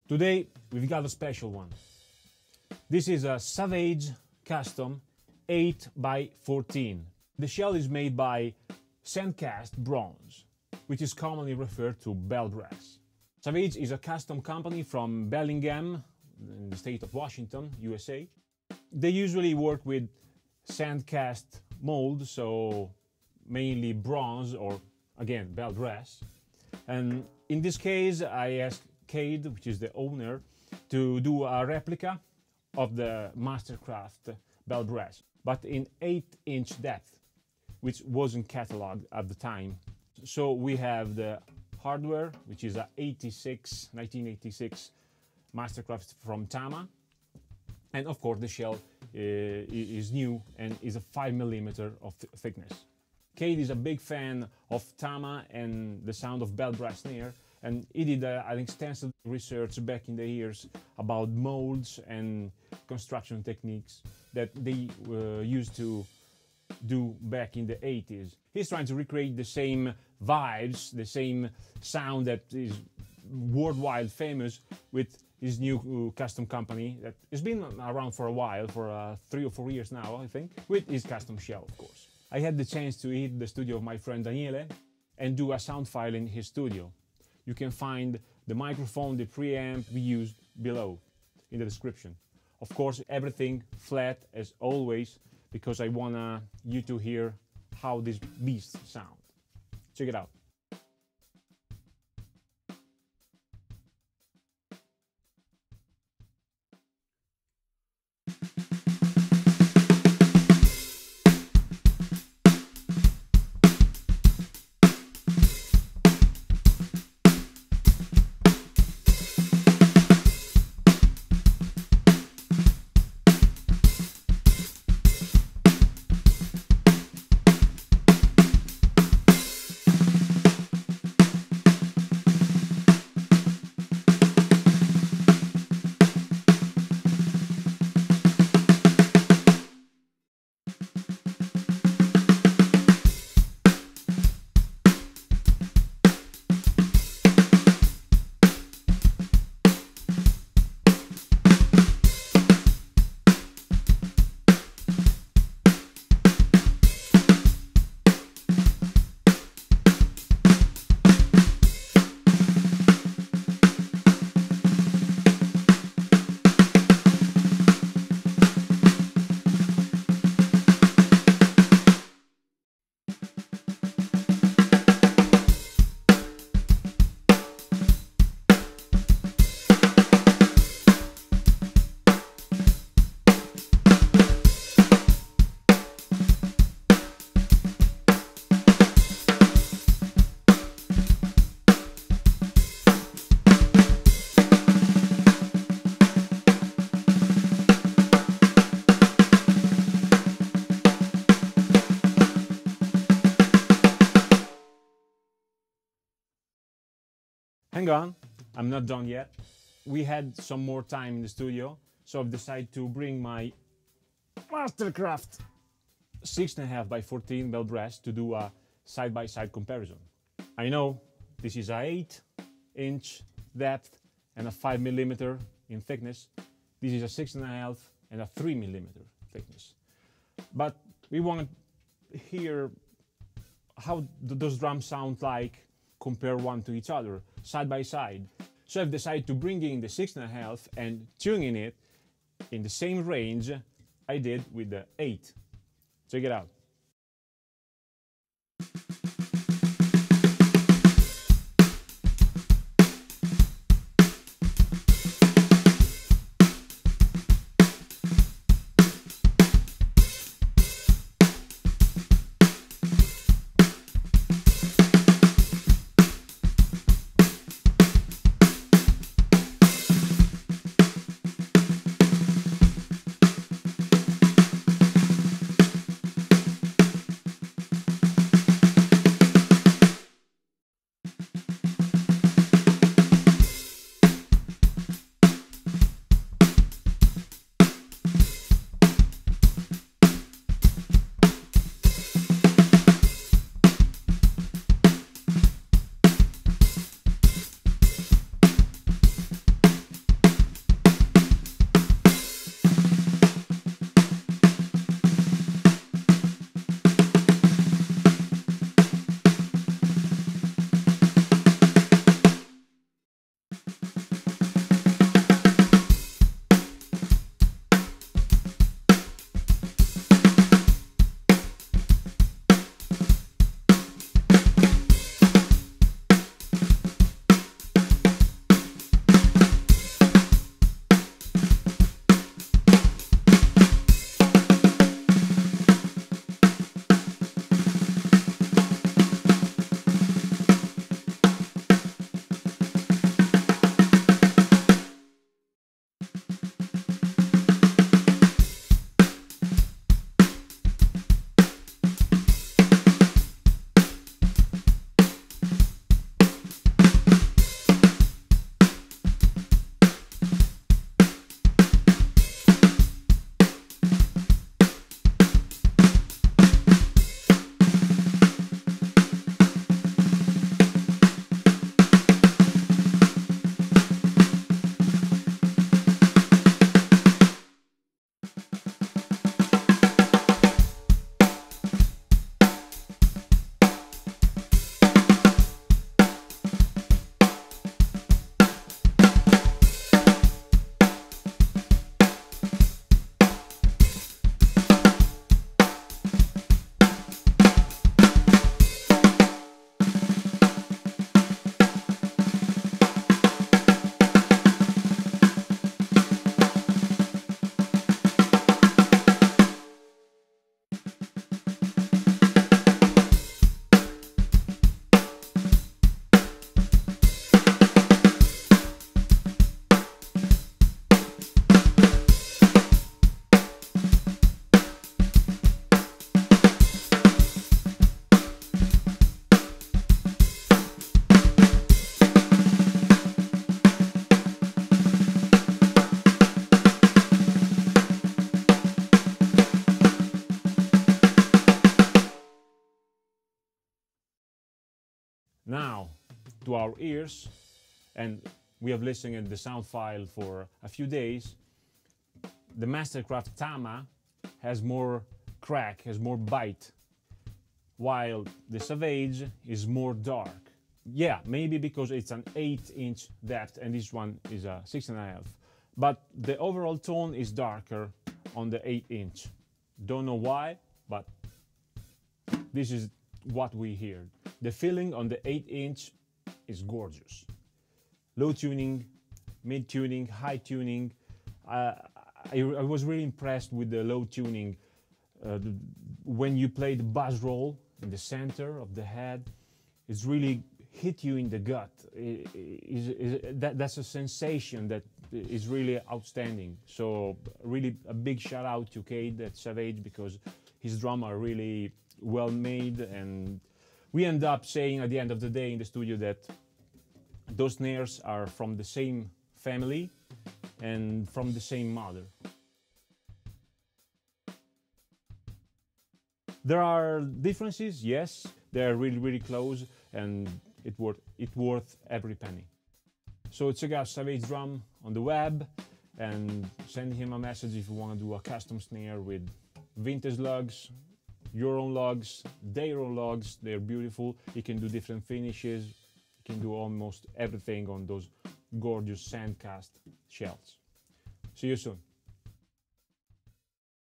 Today we've got a special one. This is a Savage Custom 8x14. The shell is made by sand-cast bronze, which is commonly referred to bell brass. Savage is a custom company from Bellingham, in the state of Washington, USA. They usually work with sand-cast mold, so mainly bronze or, again, bell brass. And in this case, I asked Cade, which is the owner, to do a replica of the Mastercraft bell brass, but in 8-inch depth, which wasn't cataloged at the time. So we have the hardware, which is a 1986 Mastercraft from Tama, and of course the shell is new and is a 5mm of thickness. Cade is a big fan of Tama and the sound of bell brass snare, and he did an extensive research back in the years about molds and construction techniques that they used to do back in the 80s. He's trying to recreate the same vibes, the same sound that is worldwide famous with his new custom company that has been around for a while, for 3 or 4 years now, I think, with his custom shell, of course. I had the chance to hit the studio of my friend Daniele and do a sound file in his studio. You can find the microphone, the preamp we used below in the description. Of course, everything flat as always, because I want you to hear how these beasts sound. Check it out. Hang on, I'm not done yet. We had some more time in the studio, so I've decided to bring my Mastercraft 6.5x14 bell brass to do a side-by-side comparison. I know this is a 8-inch depth and a 5mm in thickness. This is a 6.5 and a 3mm thickness. But we want to hear how those drums sound like, compare one to each other, side by side. So I've decided to bring in the 6.5 and tuning it in the same range I did with the 8. Check it out. our ears, and we have listened to the sound file for a few days. The Mastercraft Tama has more crack, has more bite, while the Savage is more dark. Yeah, maybe because it's an 8-inch depth and this one is a 6.5. But the overall tone is darker on the 8-inch. Don't know why, but this is what we hear. The feeling on the 8-inch is gorgeous. Low tuning, mid tuning, high tuning. I was really impressed with the low tuning. When you play the bass roll in the center of the head, it's really hit you in the gut. That's a sensation that is really outstanding. So really a big shout out to Cade at Savage, because his drums are really well made, and we end up saying at the end of the day in the studio that those snares are from the same family and from the same mother. There are differences, yes, they're really, really close, and it's worth every penny. So check out Savage Drum on the web and send him a message if you want to do a custom snare with vintage lugs, your own lugs, their own lugs. They're beautiful. You can do different finishes. You can do almost everything on those gorgeous sand cast shells. See you soon.